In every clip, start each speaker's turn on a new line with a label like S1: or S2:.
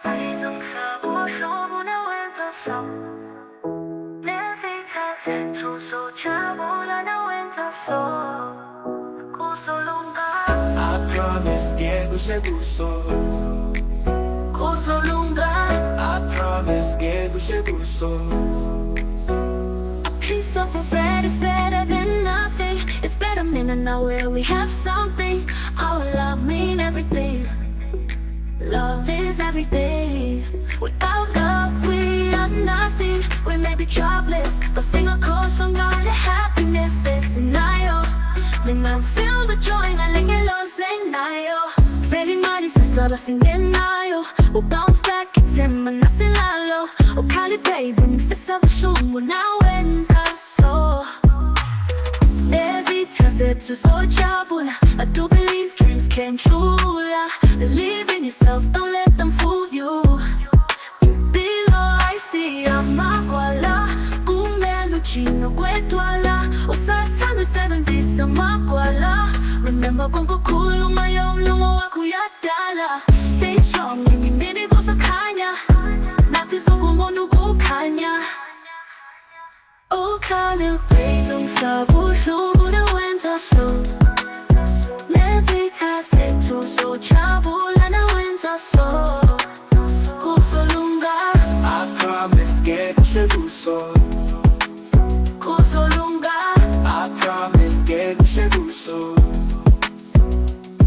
S1: 飞能下我手不能问多少，年纪太浅出手抓不来能问多少，故手龙嘎。
S2: I promise que você gostou.
S1: Kuso lunga,
S2: I promise que você gostou.
S1: a piece of bread is better than nothing. It's better than an hour where we have something. Our love mean everything. Love is everything. Without love, we are nothing. We may be jobless, but sing a chord from all the happiness is nayo. When I'm filled with joy, I let you lose and nayo. Very money says all I sing in nayo. We'll bounce back, it's him and I sing lalo. Oh, Kali baby, if it's ever shown, we're now in so. To so trouble, I do believe dreams came true. Yeah. Believe in yourself, don't let them fool you. Below I see amakwala, kumeluchino kwetwala. Osatano 70 sa makwala. Remember kung kukulong ngayong lumawa kuyadala. Stay strong, hindi ko sa kanya. Natin sa kumunugo kanya. Oh, Kali baby, sa puso ko na winter so. Nancy say to so chabula na winter so. Kuso lunga,
S2: I promise que você gostou.
S1: kuso lunga.
S2: I promise que você gostou.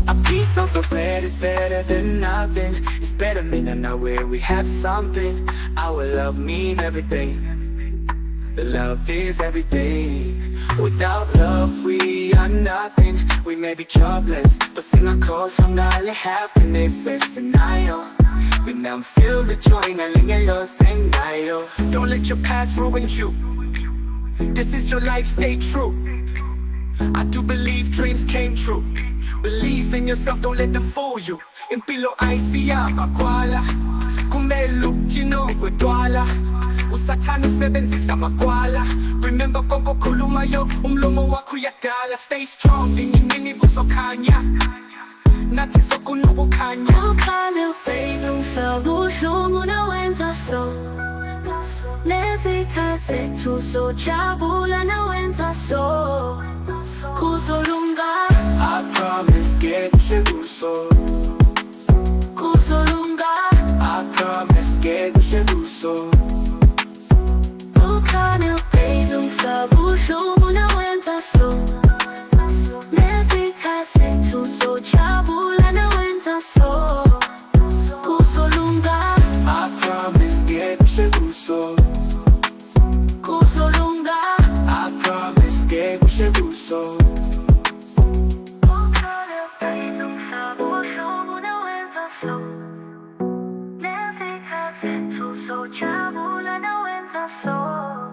S2: A piece of the bread is better than nothing. It's better than an hour where we have something. Our love mean everything. The love is everything. Without love, we are nothing. We may be jobless, but sing a chord from all the happiness is scenario. When I'm filled with joy, ngaling lost and nayo. Don't let your past ruin you. This is your life, stay true. I do believe dreams came true. Believe in yourself, don't let them fool you. In pilo ay siya makwala. Kung may look, kwetwala. Usatano 76 sa makwala. Remember kung kukulumayo, lumawa kuyadala. Stay strong, tingin buso kanya. Natin sa kunubo kanya.
S1: Oh, Kali baby, sa puso mo na winter so. Nancy say to so chabula na winter so. Kuso lunga,
S2: I promise que você gostou.
S1: kuso lunga.
S2: I promise que você gostou.
S1: Oh, Kali baby, sa puso mo na winter so. Nancy say to so chabula na winter so. Kuso lunga,
S2: I promise que você gostou.
S1: kuso lunga.
S2: I promise que você gostou.
S1: Oh, Kali baby, sa puso mo na winter so. Nancy say to so chabula na winter so.